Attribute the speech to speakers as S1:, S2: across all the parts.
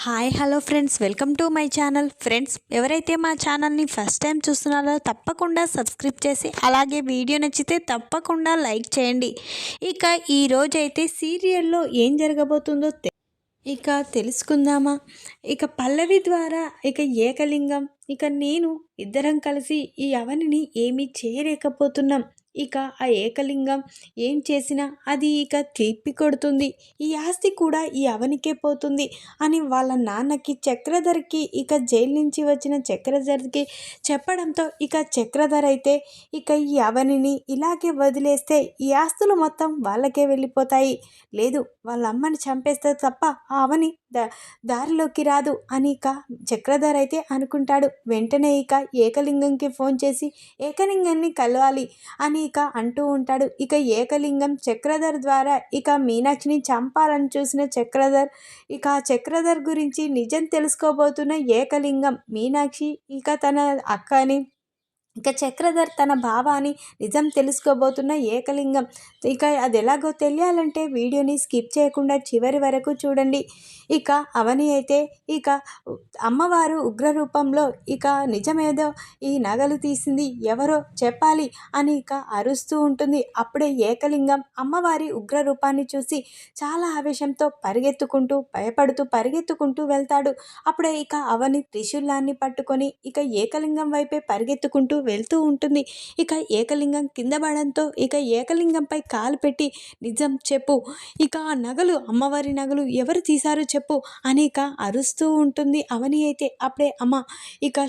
S1: Hi hello friends, welcome to my channel. Friends, ఎవరైతే మా ఛానల్ని ఫస్ట్ టైం చూస్తున్నారో తప్పకుండా సబ్స్క్రైబ్ చేసి అలాగే వీడియో నచ్చితే తప్పకుండా లైక్ చేయండి. ఇక ఈరోజైతే సీరియల్లో ఏం జరగబోతుందో తెలుసుకుందామా? ఇక పల్లవి ద్వారా ఏకలింగం నేను ఇద్దరం కలిసి ఈ అవనిని ఏమీ చేయలేకపోతున్నాం. ఇక ఆ ఏకలింగం ఏం చేసినా అది తిప్పి కొడుతుంది. ఈ ఆస్తి కూడా ఈ అవనికే పోతుంది అని వాళ్ళ నాన్నకి చక్రధర్కి జైలు నుంచి వచ్చిన చక్రధర్కి చెప్పడంతో చక్రధర్ అయితే ఈ అవనిని ఇలాగే వదిలేస్తే ఈ ఆస్తులు మొత్తం వాళ్ళకే వెళ్ళిపోతాయి, లేదు వాళ్ళ అమ్మని చంపేస్తే తప్ప ఆ అవని దారిలోకి రాదు అని చక్రధర్ అయితే అనుకుంటాడు. వెంటనే ఏకలింగంకి ఫోన్ చేసి ఏకలింగాన్ని కలవాలి అని అంటూ ఉంటాడు. ఏకలింగం చక్రధర్ ద్వారా మీనాక్షిని చంపాలని చూసిన చక్రధర్ చక్రధర్ గురించి నిజం తెలుసుకోబోతున్న ఏకలింగం మీనాక్షి తన అక్కని చక్రధర్ తన భావాన్ని నిజం తెలుసుకోబోతున్న ఏకలింగం అది ఎలాగో తెలియాలంటే వీడియోని స్కిప్ చేయకుండా చివరి వరకు చూడండి. అవని అయితే అమ్మవారు ఉగ్ర రూపంలో నిజమేదో ఈ నగలు తీసింది ఎవరో చెప్పాలి అని అరుస్తూ ఉంటుంది. అప్పుడే ఏకలింగం అమ్మవారి ఉగ్ర రూపాన్ని చూసి చాలా ఆవేశంతో పరిగెత్తుకుంటూ వెళ్తాడు. అప్పుడే అవని త్రిశూలాన్ని పట్టుకొని ఏకలింగం వైపే పరిగెత్తుకుంటూ వెళ్తూ ఉంటుంది. ఏకలింగం కింద పడంతో ఏకలింగంపై కాలు పెట్టి నిజం చెప్పు, ఆ నగలు అమ్మవారి నగలు ఎవరు తీశారో చెప్పు అని అరుస్తూ ఉంటుంది అవని అయితే. అప్పుడే అమ్మ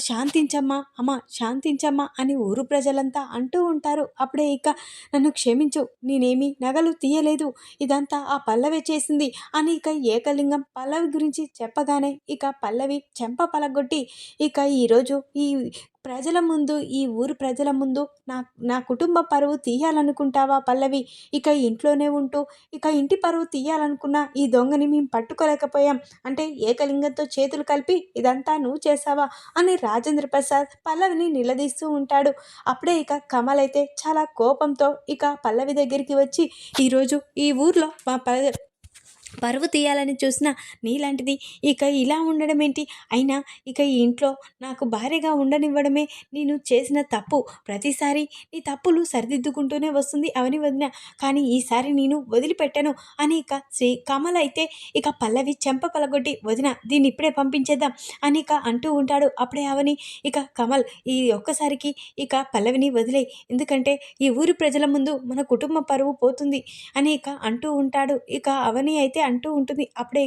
S1: శాంతించమ్మా, అమ్మ శాంతించమ్మా అని ఊరు ప్రజలంతా అంటూ ఉంటారు. అప్పుడే నన్ను క్షమించు, నేనేమి నగలు తీయలేదు, ఇదంతా ఆ పల్లవి చేసింది అని ఏకలింగం పల్లవి గురించి చెప్పగానే పల్లవి చెంప పలగొట్టి ఈరోజు ఈ ప్రజల ముందు, ఈ ఊరు ప్రజల ముందు నా కుటుంబ పరువు తీయాలనుకుంటావా పల్లవి? ఇంట్లోనే ఉంటూ ఇంటి పరువు తీయాలనుకున్న ఈ దొంగని మేము పట్టుకోలేకపోయాం అంటే ఏకలింగంతో చేతులు కలిపి ఇదంతా నువ్వు చేసావా అని రాజేంద్ర ప్రసాద్ పల్లవిని నిలదీస్తూ ఉంటాడు. అప్పుడే కమల్ అయితే చాలా కోపంతో పల్లవి దగ్గరికి వచ్చి ఈరోజు ఈ ఊర్లో మా పరువు తీయాలని చూసిన నీలాంటిది ఇలా ఉండడం ఏంటి? అయినా ఈ ఇంట్లో నాకు భార్యగా ఉండనివ్వడమే నేను చేసిన తప్పు. ప్రతిసారి నీ తప్పులు సరిదిద్దుకుంటూనే వస్తుంది అవని వదిన, కానీ ఈసారి నేను వదిలిపెట్టను అని కమల్ అయితే పల్లవి చెంప పలగొట్టి వదిన దీన్ని ఇప్పుడే పంపించేద్దాం అని అంటూ ఉంటాడు. అప్పుడే అవని కమల్ ఈ ఒక్కసారికి పల్లవిని వదిలే, ఎందుకంటే ఈ ఊరి ప్రజల ముందు మన కుటుంబ పరువు పోతుంది అని అంటూ ఉంటాడు. అవని అయితే అంటూ ఉంటుంది. అప్పుడే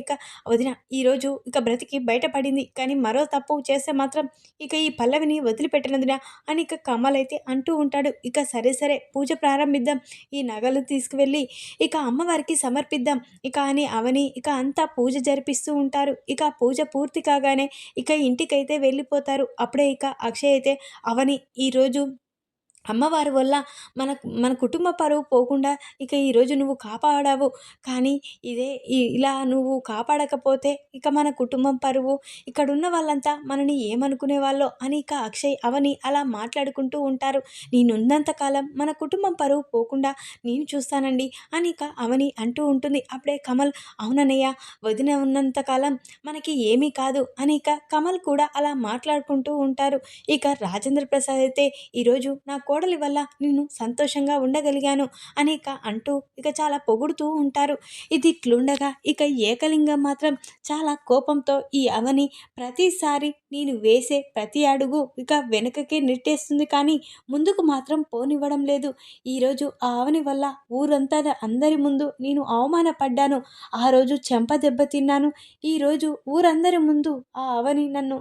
S1: వదిన ఈరోజు బ్రతికి బయటపడింది, కానీ మరో తప్పు చేస్తే మాత్రం ఈ పల్లవిని వదిలిపెట్టినదినా అని కమల్ అయితే అంటూ ఉంటాడు. సరే పూజ ప్రారంభిద్దాం, ఈ నగలు తీసుకువెళ్ళి అమ్మవారికి సమర్పిద్దాం అని అవని అంతా పూజ జరిపిస్తూ ఉంటారు. పూజ పూర్తి కాగానే ఇంటికైతే వెళ్ళిపోతారు. అప్పుడే అక్షయ్ అయితే అవని ఈరోజు అమ్మవారి వల్ల మన కుటుంబ పరువు పోకుండా ఈరోజు నువ్వు కాపాడావు, కానీ ఇలా నువ్వు కాపాడకపోతే మన కుటుంబం పరువు, ఇక్కడున్న వాళ్ళంతా మనని ఏమనుకునే వాళ్ళో అని అక్షయ్ అవని అలా మాట్లాడుకుంటూ ఉంటారు. నేనున్నంతకాలం మన కుటుంబం పరువు పోకుండా నేను చూస్తానండి అని అవని అంటూ ఉంటుంది. అప్పుడే కమల్ అవునన్నయ్య, వదిన ఉన్నంతకాలం మనకి ఏమీ కాదు అని కమల్ కూడా అలా మాట్లాడుకుంటూ ఉంటారు. రాజేంద్ర ప్రసాద్ అయితే ఈరోజు నా కోడలి వల్ల నేను సంతోషంగా ఉండగలిగాను అని అంటూ చాలా పొగుడుతూ ఉంటారు. ఇది ఇట్లుండగా ఏకలింగం మాత్రం చాలా కోపంతో ఈ అవని ప్రతిసారి నేను వేసే ప్రతి అడుగు వెనకకే నెట్టేస్తుంది, కానీ ముందుకు మాత్రం పోనివ్వడం లేదు. ఈరోజు ఆ అవని వల్ల ఊరంతా అందరి ముందు నేను అవమానపడ్డాను, ఆ రోజు చెంప దెబ్బతిన్నాను. ఈరోజు ఊరందరి ముందు ఆ అవని నన్ను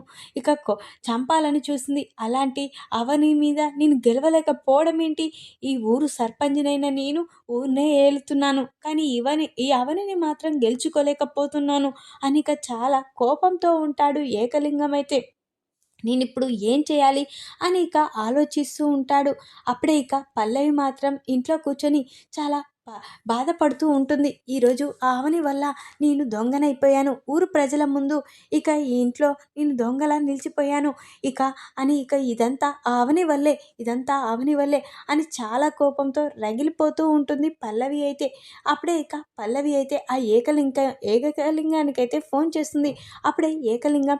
S1: చంపాలని చూసింది, అలాంటి అవని మీద నేను గెలవలేకపోవడం ఏంటి? ఈ ఊరు సర్పంచ్నైనా నేను ఊరినే ఏలుతున్నాను, కానీ ఈ అవనిని మాత్రం గెలుచుకోలేకపోతున్నాను అని చాలా కోపంతో ఉంటాడు ఏకలింగం అయితే. నేనిప్పుడు ఏం చేయాలి అని ఆలోచిస్తూ ఉంటాడు. అప్పుడే పల్లవి మాత్రం ఇంట్లో కూర్చొని చాలా బా బాధపడుతూ ఉంటుంది. ఈరోజు ఆ అవని వల్ల నేను దొంగనైపోయాను. ఊరు ప్రజల ముందు ఇక ఈ ఇంట్లో నేను దొంగలా నిలిచిపోయాను. ఇక ఇక ఇదంతా ఆ అవని వల్లే, ఇదంతా ఆ అవని వల్లే అని చాలా కోపంతో రగిలిపోతూ ఉంటుంది పల్లవి అయితే. అప్పుడే ఇక పల్లవి అయితే ఆ ఏకలింగానికైతే ఫోన్ చేస్తుంది. అప్పుడే ఏకలింగం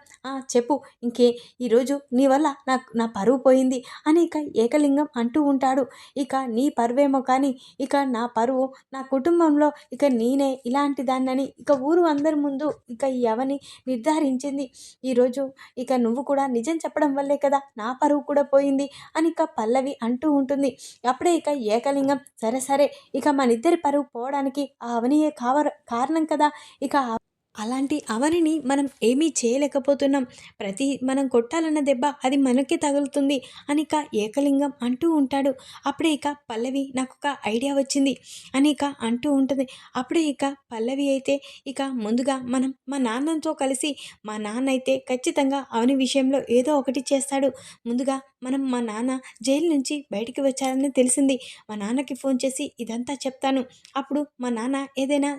S1: చెప్పు ఇంకే ఈరోజు నీ వల్ల నా పరువు పోయింది అని ఇక ఏకలింగం అంటూ ఉంటాడు. ఇక నీ పరువేమో కానీ ఇక నా పరువు, నా కుటుంబంలో ఇక నేనే ఇలాంటి దాన్నని ఇక ఊరు అందరి ముందు ఇక ఈ అవని నిర్ధారించింది. ఈరోజు ఇక నువ్వు కూడా నిజం చెప్పడం వల్లే కదా నా పరువు కూడా పోయింది అని ఇక పల్లవి అంటూ ఉంటుంది. అప్పుడే ఇక ఏకలింగం సరే సరే ఇక మనిద్దరి పరువు పోవడానికి ఆ అవనియే కారణం కదా! ఇక అలాంటి అవనిని మనం ఏమీ చేయలేకపోతున్నాం. మనం కొట్టాలన్న దెబ్బ అది మనకే తగులుతుంది అని ఇక ఏకలింగం అంటూ ఉంటాడు. అప్పుడే ఇక పల్లవి నాకొక ఐడియా వచ్చింది అని ఇక అంటూ ఉంటుంది. అప్పుడే ఇక పల్లవి అయితే ఇక ముందుగా మనం మా నాన్నతో కలిసి మా నాన్న అయితే ఖచ్చితంగా అవని విషయంలో ఏదో ఒకటి చేస్తాడు. ముందుగా మనం మా నాన్న జైలు నుంచి బయటికి వచ్చారని తెలిసింది. మా నాన్నకి ఫోన్ చేసి ఇదంతా చెప్తాను. అప్పుడు మా నాన్న ఏదైనా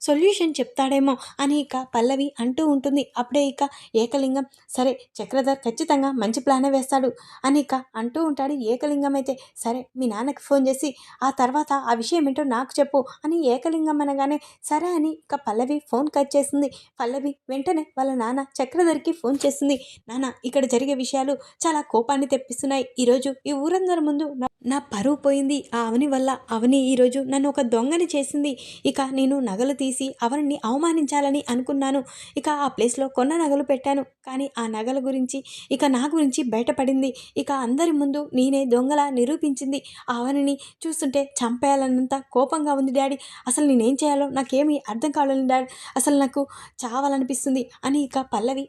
S1: సొల్యూషన్ చెప్తాడేమో అని ఇక పల్లవి అంటూ ఉంటుంది. అప్పుడే ఇక ఏకలింగం సరే చక్రధర్ ఖచ్చితంగా మంచి ప్లానే వేస్తాడు అని ఇక అంటూ ఉంటాడు. ఏకలింగం అయితే సరే మీ నాన్నకి ఫోన్ చేసి ఆ తర్వాత ఆ విషయం ఏంటో నాకు చెప్పు అని ఏకలింగం అనగానే సరే అని ఇక పల్లవి ఫోన్ కట్ చేసింది. పల్లవి వెంటనే వాళ్ళ నాన్న చక్రధర్కి ఫోన్ చేసింది. నాన్న ఇక్కడ జరిగే విషయాలు చాలా కోపాన్ని తెప్పిస్తున్నాయి. ఈరోజు ఈ ఊరందరి ముందు నా పరువు పోయింది ఆ అవని వల్ల. అవని ఈరోజు నన్ను ఒక దొంగని చేసింది. ఇక నేను నగలు తీసి అవనిని అవమానించాలని అనుకున్నాను. ఇక ఆ ప్లేస్లో కొన్న నగలు పెట్టాను. కానీ ఆ నగల గురించి ఇక నా గురించి బయటపడింది. ఇక అందరి ముందు నేనే దొంగలా నిరూపించింది. ఆ అవనిని చూస్తుంటే చంపేయాలన్నంత కోపంగా ఉంది డాడీ. అసలు నేనేం చేయాలో నాకేమీ అర్థం కావడం డాడీ. అసలు నాకు చావాలనిపిస్తుంది అని ఇక పల్లవి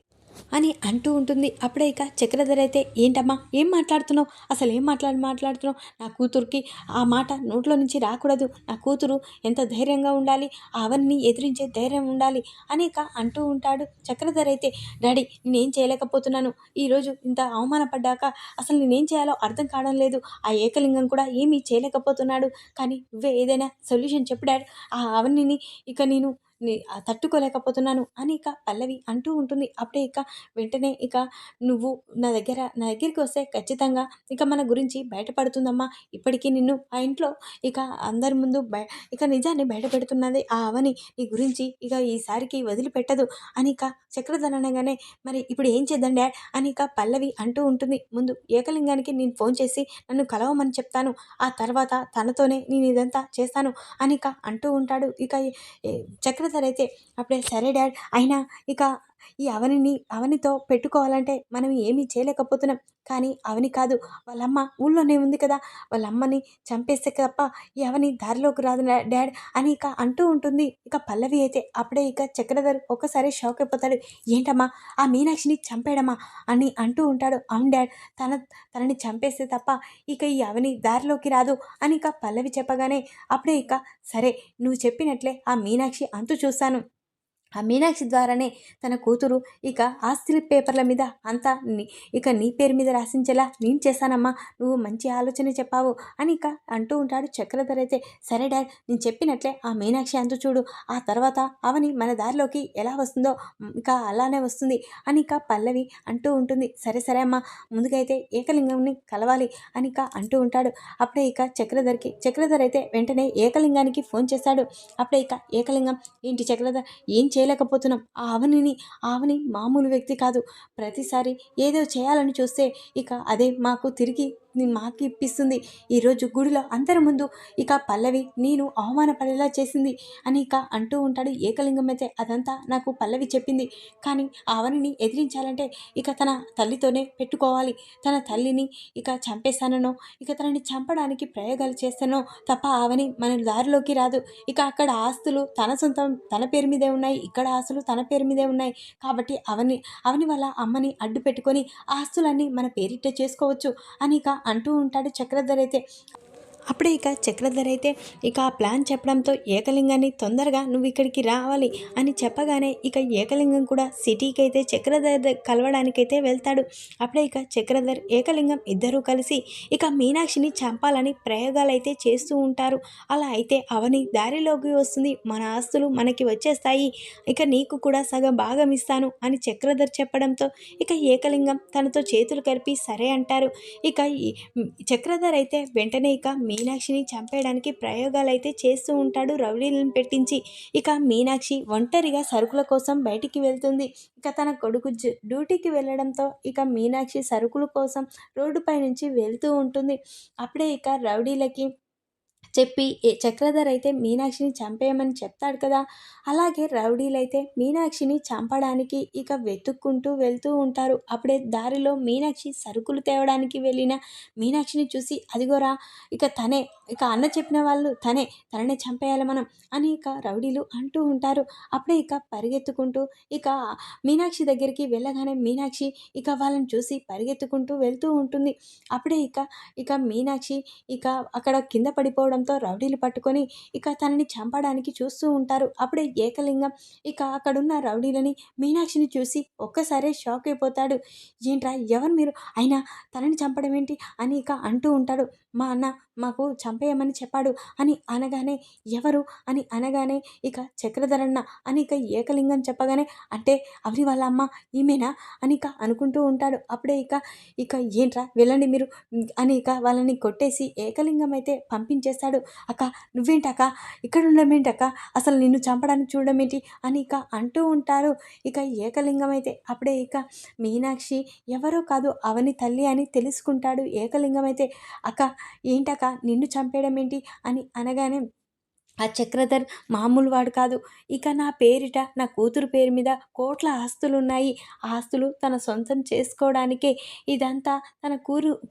S1: అని అంటూ ఉంటుంది. అప్పుడే ఇక చక్రధర్ అయితే ఏంటమ్మా ఏం మాట్లాడుతున్నావు, అసలు ఏం మాట్లాడుతున్నావు, నా కూతురికి ఆ మాట నోట్లో నుంచి రాకూడదు, నా కూతురు ఎంత ధైర్యంగా ఉండాలి, అవన్నీ ఎదిరించే ధైర్యం ఉండాలి అని ఇక అంటూ ఉంటాడు. చక్రధర్ అయితే డాడీ నేనేం చేయలేకపోతున్నాను, ఈరోజు ఇంత అవమానపడ్డాక అసలు నేనేం చేయాలో అర్థం కావడం లేదు, ఆ ఏకలింగం కూడా ఏమీ చేయలేకపోతున్నాడు, కానీ నువ్వే ఏదైనా సొల్యూషన్ చెప్పు డాడీ, ఆ అవనిని ఇక నేను తట్టుకోలేకపోతున్నాను అని ఇక పల్లవి అంటూ ఉంటుంది. అప్పుడే ఇక వెంటనే ఇక నువ్వు నా దగ్గరికి వస్తే ఖచ్చితంగా ఇక మన గురించి బయటపడుతుందమ్మా. ఇప్పటికీ నిన్ను ఆ ఇంట్లో ఇక అందరి ముందు ఇక నిజాన్ని బయటపెడుతున్నది ఆ అవని నీ గురించి. ఇక ఈసారికి వదిలిపెట్టదు అని ఇక చక్రధర్ అనగానే మరి ఇప్పుడు ఏం చేద్దాం డాడ్ అని ఇక పల్లవి అంటూ ఉంటుంది. ముందు ఏకలింగానికి నేను ఫోన్ చేసి నన్ను కలవమని చెప్తాను. ఆ తర్వాత తనతోనే నేను ఇదంతా చేస్తాను అని ఇక అంటూ ఉంటాడు. ఇక చక్రధర్ అయితే అప్పుడే సరే డాడ్ అయినా ఇక ఈ అవనితో పెట్టుకోవాలంటే మనం ఏమీ చేయలేకపోతున్నాం. కానీ అవని కాదు వాళ్ళమ్మ ఊళ్ళోనే ఉంది కదా, వాళ్ళమ్మని చంపేస్తే తప్ప ఈ అవని దారిలోకి రాదు డాడ్ అని ఇక అంటూ ఉంటుంది. ఇక పల్లవి అయితే అప్పుడే ఇక చక్రధర్ ఒక్కసారి షాక్ అయిపోతాడు. ఏంటమ్మా ఆ మీనాక్షిని చంపేయడమా అని అంటూ ఉంటాడు. అవును డాడ్ తనని చంపేస్తే తప్ప ఇక ఈ అవని దారిలోకి రాదు అని ఇక పల్లవి చెప్పగానే అప్పుడే ఇక సరే నువ్వు చెప్పినట్లే ఆ మీనాక్షి అంతు చూస్తాను. ఆ మీనాక్షి ద్వారానే తన కూతురు ఇక ఆస్తి పేపర్ల మీద అంతా ఇక నీ పేరు మీద రాసించేలా నేను చేశానమ్మా, నువ్వు మంచి ఆలోచన చెప్పావు అని ఇక అంటూ ఉంటాడు. చక్రధర్ అయితే సరే డాడ్ నేను చెప్పినట్లే ఆ మీనాక్షి అంతు చూడు, ఆ తర్వాత అవని మన దారిలోకి ఎలా వస్తుందో ఇక అలానే వస్తుంది అని ఇక పల్లవి అంటూ ఉంటుంది. సరే సరే అమ్మా ముందుగా అయితే ఏకలింగంని కలవాలి అని ఇక అంటూ ఉంటాడు. అప్పుడే ఇక చక్రధర్ అయితే వెంటనే ఏకలింగానికి ఫోన్ చేశాడు. అప్పుడే ఇక ఏకలింగం ఏంటి చక్రధర్ ఏం చేయలేకపోతున్నాం, ఆవని మామూలు వ్యక్తి కాదు, ప్రతిసారి ఏదో చేయాలని చూస్తే ఇక అదే మాకు ఇప్పిస్తుంది. ఈరోజు గుడిలో అందరి ముందు ఇక పల్లవి నేను అవమానపడేలా చేసింది అని ఇక అంటూ ఉంటాడు. ఏకలింగం అయితే అదంతా నాకు పల్లవి చెప్పింది, కానీ ఆవనిని ఎదిరించాలంటే ఇక తన తల్లితోనే పెట్టుకోవాలి, తన తల్లిని ఇక చంపేస్తానో ఇక తనని చంపడానికి ప్రయోగాలు చేస్తానో తప్ప ఆవని మన దారిలోకి రాదు. ఇక అక్కడ ఆస్తులు తన సొంతం తన పేరు మీదే ఉన్నాయి, ఇక్కడ ఆస్తులు తన పేరు మీదే ఉన్నాయి, కాబట్టి అవని వాళ్ళ అమ్మని అడ్డు పెట్టుకొని ఆస్తులన్నీ మన పేరిట చేసుకోవచ్చు అని ఇక అంటూ ఉంటాడు చక్రధర్ అయితే. అప్పుడే ఇక చక్రధర్ అయితే ఇక ఆ ప్లాన్ చెప్పడంతో ఏకలింగాన్ని తొందరగా నువ్వు ఇక్కడికి రావాలి అని చెప్పగానే ఇక ఏకలింగం కూడా సిటీకి అయితే చక్రధర్ కలవడానికైతే వెళ్తాడు. అప్పుడే ఇక చక్రధర్ ఏకలింగం ఇద్దరూ కలిసి ఇక మీనాక్షిని చంపాలని ప్రయోగాలు అయితే చేస్తూ ఉంటారు. అలా అయితే అవని దారిలోకి వస్తుంది, మన ఆస్తులు మనకి వచ్చేస్తాయి, ఇక నీకు కూడా సగం భాగం ఇస్తాను అని చక్రధర్ చెప్పడంతో ఇక ఏకలింగం తనతో చేతులు కలిపి సరే అంటారు. ఇక ఈ చక్రధర్ అయితే వెంటనే ఇక మీనాక్షిని చంపేయడానికి ప్రయోగాలు అయితే చేస్తూ ఉంటాడు రౌడీలను పెట్టించి. ఇక మీనాక్షి ఒంటరిగా సరుకుల కోసం బయటికి వెళ్తుంది. ఇక తన కొడుకు డ్యూటీకి వెళ్ళడంతో ఇక మీనాక్షి సరుకుల కోసం రోడ్డుపై నుంచి వెళ్తూ ఉంటుంది. అప్పుడే ఇక రౌడీలకి చెప్పి చక్రధర్ అయితే మీనాక్షిని చంపేయమని చెప్తాడు కదా. అలాగే రౌడీలైతే మీనాక్షిని చంపడానికి ఇక వెతుక్కుంటూ వెళ్తూ ఉంటారు. అప్పుడే దారిలో మీనాక్షి సరుకులు తేవడానికి వెళ్ళిన మీనాక్షిని చూసి అదిగోరా ఇక తనే, ఇక అన్న చెప్పిన వాళ్ళు తననే చంపేయాలి మనం అని ఇక రౌడీలు అంటూ ఉంటారు. అప్పుడే ఇక పరిగెత్తుకుంటూ ఇక మీనాక్షి దగ్గరికి వెళ్ళగానే మీనాక్షి ఇక వాళ్ళని చూసి పరిగెత్తుకుంటూ వెళ్తూ ఉంటుంది. అప్పుడే ఇక మీనాక్షి ఇక అక్కడ కింద పడిపోవడంతో రౌడీలు పట్టుకొని ఇక తనని చంపడానికి చూస్తూ ఉంటారు. అప్పుడే ఏకలింగం ఇక అక్కడున్న రౌడీలని మీనాక్షిని చూసి ఒక్కసారే షాక్ అయిపోతాడు. ఏంట్రా ఎవరు మీరు, అయినా తనని చంపడం ఏంటి అని ఇక అంటూ ఉంటాడు. మా అన్న మాకు చంపేయమని చెప్పాడు అని అనగానే ఎవరు అని అనగానే ఇక చక్రధరన్న అని ఇక ఏకలింగం చెప్పగానే అంటే అవని వాళ్ళ అమ్మ ఈమెనా అని ఇక అనుకుంటూ ఉంటాడు. అప్పుడే ఇక ఏంట్రా వెళ్ళండి మీరు అని ఇక వాళ్ళని కొట్టేసి ఏకలింగం అయితే పంపించేస్తాడు. అక్క నువ్వేంటక్క ఇక్కడ ఉండమేంటక్క, అసలు నిన్ను చంపడానికి చూడడం ఏంటి అని ఇక అంటూ ఉంటారు. ఇక ఏకలింగం అయితే అప్పుడే ఇక మీనాక్షి ఎవరో కాదు అవని తల్లి అని తెలుసుకుంటాడు ఏకలింగం అయితే. అక్క ఏంటక్క నిన్ను చంపేయడం ఏంటి అని అనగానే ఆ చక్రధర్ మామూలు వాడు కాదు. ఇక నా పేరిట నా కూతురు పేరు మీద కోట్ల ఆస్తులున్నాయి. ఆ ఆస్తులు తన సొంతం చేసుకోవడానికే ఇదంతా, తన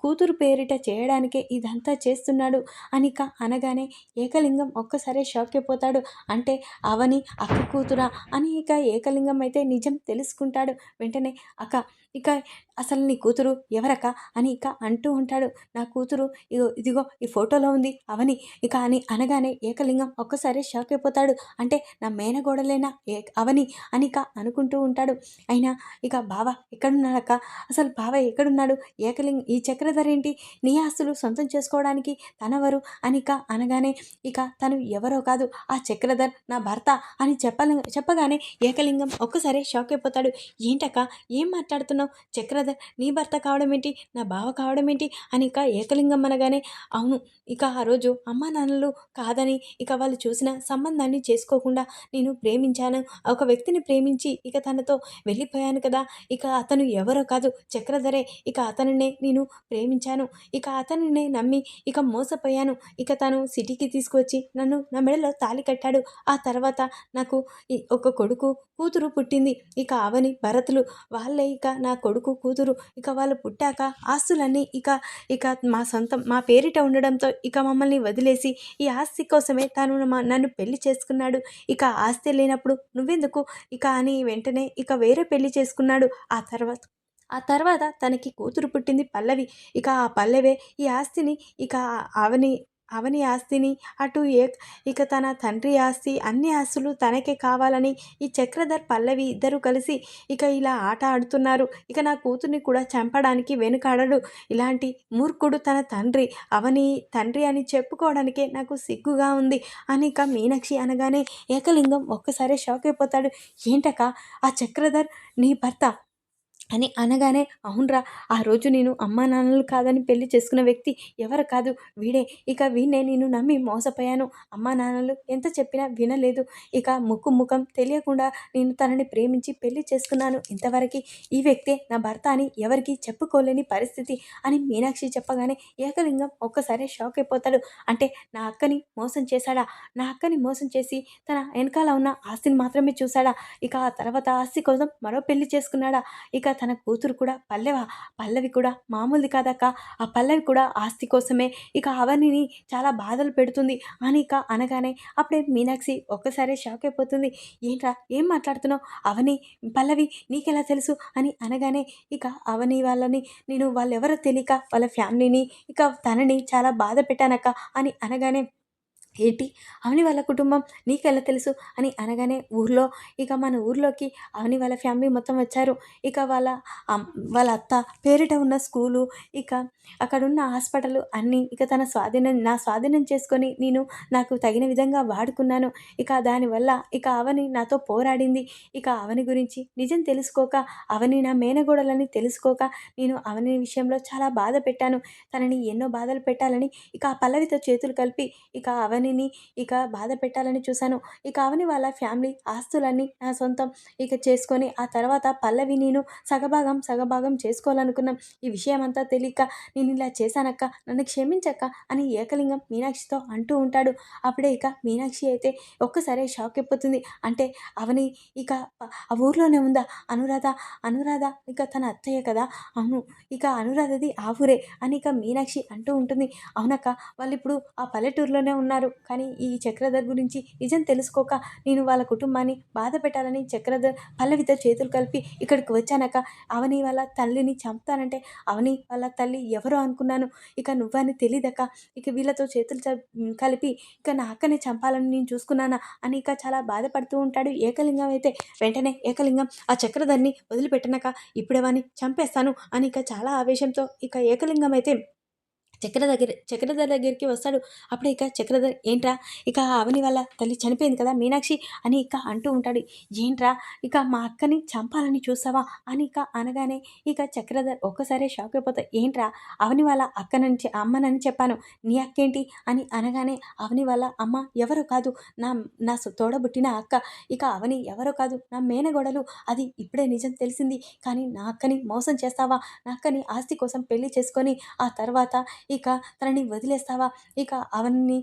S1: కూతురు పేరిట చేయడానికే ఇదంతా చేస్తున్నాడు అనిక అనగానే ఏకలింగం ఒక్కసారే షాక్ అయిపోతాడు. అంటే అవని అక్క కూతురా అని ఇక ఏకలింగం అయితే నిజం తెలుసుకుంటాడు. వెంటనే అక్క ఇక అసలు నీ కూతురు ఎవరక్క అని ఇక అంటూ ఉంటాడు. నా కూతురు ఇదిగో ఈ ఫోటోలో ఉంది అవని ఇక అని అనగానే ఏకలింగం ఒక్కసారి షాక్ అయిపోతాడు. అంటే నా మేనగోడలేనా అవని అని ఇక అనుకుంటూ ఉంటాడు. అయినా ఇక బావ ఎక్కడున్నాడక్క, అసలు బావ ఎక్కడున్నాడు, ఈ చక్రధర్ ఏంటి నీ ఆస్తులు సొంతం చేసుకోవడానికి తనెవరు అని ఇక అనగానే ఇక తను ఎవరో కాదు ఆ చక్రధర్ నా భర్త అని చెప్పగానే ఏకలింగం ఒక్కసారి షాక్ అయిపోతాడు. ఏంటక్క ఏం మాట్లాడుతున్నావు, చక్రధర్ నీ భర్త కావడం ఏంటి, నా బావ కావడం ఏంటి అని ఇక ఏకలింగం అనగానే అవును ఇక ఆ రోజు అమ్మా నాన్నలు కాదని ఇక వాళ్ళు చూసిన సంబంధాన్ని చేసుకోకుండా నేను ప్రేమించాను, ఒక వ్యక్తిని ప్రేమించి ఇక తనతో వెళ్ళిపోయాను కదా. ఇక అతను ఎవరో కాదు చక్రధరే, ఇక అతనినే నేను ప్రేమించాను, ఇక అతనినే నమ్మి ఇక మోసపోయాను. ఇక తను సిటీకి తీసుకొచ్చి నన్ను నా మెడలో తాళి కట్టాడు. ఆ తర్వాత నాకు ఒక కొడుకు కూతురు పుట్టింది. ఇక అవని భరతులు వాళ్ళే ఇక నా కొడుకు కూతురు. ఇక వాళ్ళు పుట్టాక ఆస్తులన్నీ ఇక ఇక మా సొంతం మా పేరిట ఉండడంతో ఇక మమ్మల్ని వదిలేసి ఈ ఆస్తి కోసమే తను నన్ను పెళ్లి చేసుకున్నాడు. ఇక ఆస్తి లేనప్పుడు నువ్వెందుకు ఇక అని వెంటనే ఇక వేరే పెళ్లి చేసుకున్నాడు. ఆ తర్వాత తనకి కూతురు పుట్టింది పల్లవి. ఇక ఆ పల్లవే ఈ ఆస్తిని ఇక అవని అవని ఆస్తిని అటు ఇక తన తండ్రి ఆస్తి అన్ని ఆస్తులు తనకే కావాలని ఈ చక్రధర్ పల్లవి ఇద్దరు కలిసి ఇక ఇలా ఆట ఆడుతున్నారు. ఇక నా కూతుర్ని కూడా చంపడానికి వెనుకాడడు. ఇలాంటి మూర్ఖుడు తన తండ్రి, అవని తండ్రి అని చెప్పుకోవడానికే నాకు సిగ్గుగా ఉంది అని ఇక మీనాక్షి అనగానే ఏకలింగం ఒక్కసారి షాక్ అయిపోతాడు. ఏంటక్క ఆ చక్రధర్ నీ భర్త అని అనగానే అవునరా, ఆ రోజు నేను అమ్మా నాన్నలు కాదని పెళ్లి చేసుకున్న వ్యక్తి ఎవరు కాదు వీడే. ఇక వీణ్ణే నేను నమ్మి మోసపోయాను. అమ్మా నాన్నలు ఎంత చెప్పినా వినలేదు. ఇక ముఖం తెలియకుండా నేను తనని ప్రేమించి పెళ్లి చేసుకున్నాను. ఇంతవరకు ఈ వ్యక్తే నా భర్త అని ఎవరికి చెప్పుకోలేని పరిస్థితి అని మీనాక్షి చెప్పగానే ఏకలింగం ఒక్కసారి షాక్ అయిపోతాడు. అంటే నా అక్కని మోసం చేశాడా, నా అక్కని మోసం చేసి తన వెనకాల ఉన్న ఆస్తిని మాత్రమే చూశాడా, ఇక ఆ తర్వాత ఆస్తి కోసం మరో పెళ్లి చేసుకున్నాడా, ఇక తన కూతురు కూడా పల్లవి కూడా మామూలుది కాదక్క. ఆ పల్లవి కూడా ఆస్తి కోసమే ఇక అవనిని చాలా బాధలు పెడుతుంది అని ఇక అనగానే అప్పుడే మీనాక్షి ఒక్కసారే షాక్ అయిపోతుంది. ఏంట్రా ఏం మాట్లాడుతున్నావు? అవని, పల్లవి నీకెలా తెలుసు అని అనగానే ఇక అవని వాళ్ళని నేను వాళ్ళెవరో తెలియక వాళ్ళ ఫ్యామిలీని ఇక తనని చాలా బాధ పెట్టానక్క అని అనగానే ఏంటి అవని వాళ్ళ కుటుంబం నీకెలా తెలుసు అని అనగానే ఇక మన ఊర్లోకి అవని వాళ్ళ ఫ్యామిలీ మొత్తం వచ్చారు. ఇక అమ్ వాళ్ళ అత్త పేరిట ఉన్న స్కూలు, ఇక అక్కడున్న హాస్పిటల్ అన్నీ ఇక నా స్వాధీనం చేసుకొని నాకు తగిన విధంగా వాడుకున్నాను. ఇక దానివల్ల ఇక అవని నాతో పోరాడింది. ఇక అవని గురించి నిజం తెలుసుకోక, అవని నా మేనగోడలని తెలుసుకోక నేను అవని విషయంలో చాలా బాధ పెట్టాను. తనని ఎన్నో బాధలు పెట్టాలని ఇక ఆ పల్లవితో చేతులు కలిపి ఇక అవనిని ఇక బాధ పెట్టాలని చూశాను. ఇక అవని వాళ్ళ ఫ్యామిలీ ఆస్తులన్నీ నా సొంతం ఇక చేసుకొని ఆ తర్వాత పల్లవి నేను సగభాగం చేసుకోవాలనుకున్నాం. ఈ విషయం అంతా తెలియక నేను ఇలా చేశానక్క, నన్ను క్షమించక్క అని ఏకలింగం మీనాక్షితో అంటూ ఉంటాడు. అప్పుడే ఇక మీనాక్షి అయితే ఒక్కసారి షాక్ అయిపోతుంది. అంటే అవని ఇక ఆ ఊర్లోనే ఉందా? అనురాధ ఇక తన అత్తయ్య కదా. అవును, ఇక అనురాధది ఆ ఊరే అని ఇక మీనాక్షి అంటూ ఉంటుంది. అవునక్క, వాళ్ళిప్పుడు ఆ పల్లెటూరులోనే ఉన్నారు. కానీ ఈ చక్రధర్ గురించి నిజం తెలుసుకోక నేను వాళ్ళ కుటుంబాన్ని బాధ పెట్టాలని చక్రధర్ పల్లవితో చేతులు కలిపి ఇక్కడికి వచ్చానక్క. అవని వాళ్ళ తల్లిని చంపుతానంటే అవని వాళ్ళ తల్లి ఎవరో అనుకున్నాను. ఇక నువ్వని తెలీదక్క. ఇక వీళ్ళతో చేతులు కలిపి ఇక నా అక్కని చంపాలని నేను చూసుకున్నానా అని ఇక చాలా బాధపడుతూ ఉంటాడు ఏకలింగం అయితే. వెంటనే ఏకలింగం ఆ చక్రధర్ని వదిలిపెట్టనక ఇప్పుడేవాని చంపేస్తాను అని ఇక చాలా ఆవేశంతో ఇక ఏకలింగం అయితే చక్రధర్ దగ్గరికి వస్తాడు. అప్పుడే ఇక చక్రధర్ ఏంట్రా ఇక అవని వాళ్ళ తల్లి చనిపోయింది కదా మీనాక్షి అని ఇక అంటూ ఉంటాడు. ఏంట్రా ఇక మా అక్కని చంపాలని చూస్తావా అని ఇక అనగానే ఇక చక్రధర్ ఒక్కసారే షాక్ అయిపోతాయి. ఏంట్రా అవని వాళ్ళ అమ్మనని చెప్పాను, నీ అక్కేంటి అని అనగానే అవని వాళ్ళ అమ్మ ఎవరో కాదు, నా నా తోడబుట్టిన అక్క. ఇక అవని ఎవరో కాదు, నా మేనగోడలు. అది ఇప్పుడే నిజం తెలిసింది. కానీ నా అక్కని మోసం చేస్తావా? నా అక్కని ఆస్తి కోసం పెళ్లి చేసుకొని ఆ తర్వాత ఇక తనని వదిలేస్తావా? ఇక అవన్నీ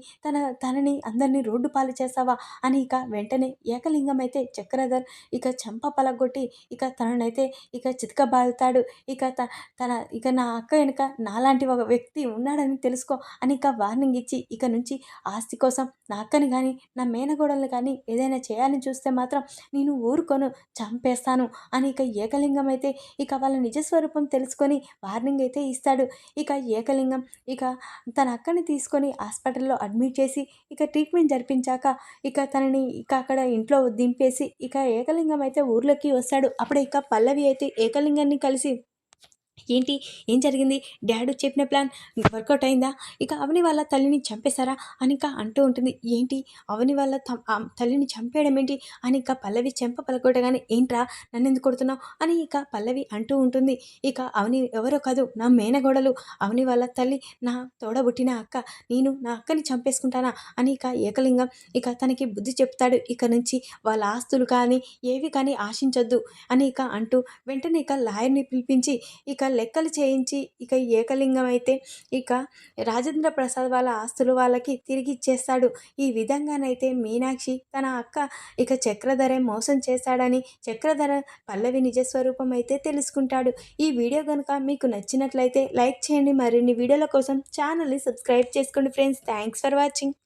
S1: తనని అందరినీ రోడ్డు పాలు చేస్తావా అని ఇక వెంటనే ఏకలింగం అయితే చక్రధర్ ఇక చెంప పలగొట్టి ఇక తననైతే ఇక చితకబాదుతాడు. ఇక ఇక నా అక్క వెనుక నాలాంటి ఒక వ్యక్తి ఉన్నాడని తెలుసుకో అని ఇక వార్నింగ్ ఇచ్చి ఇక నుంచి ఆస్తి కోసం నా అక్కని కానీ నా మేనగోడల్ని కానీ ఏదైనా చేయాలని చూస్తే మాత్రం నేను ఊరుకోను, చంపేస్తాను అని ఇక ఏకలింగం అయితే ఇక వాళ్ళ నిజస్వరూపం తెలుసుకొని వార్నింగ్ అయితే ఇస్తాడు. ఇక ఏకలింగం ఇక తన అక్కని తీసుకొని హాస్పిటల్లో అడ్మిట్ చేసి ఇక ట్రీట్మెంట్ జరిపించాక ఇక తనని ఇక అక్కడ ఇంట్లో దింపేసి ఇక ఏకలింగం అయితే ఊర్లోకి వస్తాడు. అప్పుడే ఇక పల్లవి అయితే ఏకలింగాన్ని కలిసి ఏంటి ఏం జరిగింది? డాడీ చెప్పిన ప్లాన్ వర్కౌట్ అయిందా? ఇక అవని వాళ్ళ తల్లిని చంపేశారా అని ఇక అంటూ ఉంటుంది. ఏంటి అవని వాళ్ళ తల్లిని చంపేయడం ఏంటి అని ఇక పల్లవి చెంప పలకొట్టగానే ఏంట్రా నన్నెందుకు కొడుతున్నావు అని ఇక పల్లవి అంటూ ఉంటుంది. ఇక అవని ఎవరో కాదు, నా మేనగోడలు. అవని వాళ్ళ తల్లి నా తోడబుట్టిన అక్క. నేను నా అక్కని చంపేసుకుంటానా అని ఇక ఏకలింగం ఇక తనకి బుద్ధి చెప్తాడు. ఇక నుంచి వాళ్ళ ఆస్తులు కానీ ఏవి కానీ ఆశించొద్దు అని ఇక అంటూ వెంటనే ఇక లాయర్ని పిలిపించి ఇక లెక్కలు చేయించి ఇక ఏకలింగం అయితే ఇక రాజేంద్ర ప్రసాద్ వాళ్ళ ఆస్తులు వాళ్ళకి తిరిగి ఇచ్చేస్తాడు. ఈ విధంగానైతే మీనాక్షి తన అక్క ఇక చక్రధరే మోసం చేశాడని చక్రధర పల్లవి నిజస్వరూపం అయితే తెలుసుకుంటాడు. ఈ వీడియో కనుక మీకు నచ్చినట్లయితే లైక్ చేయండి. మరిన్ని వీడియోల కోసం ఛానల్ని సబ్స్క్రైబ్ చేసుకోండి ఫ్రెండ్స్. Thanks for watching.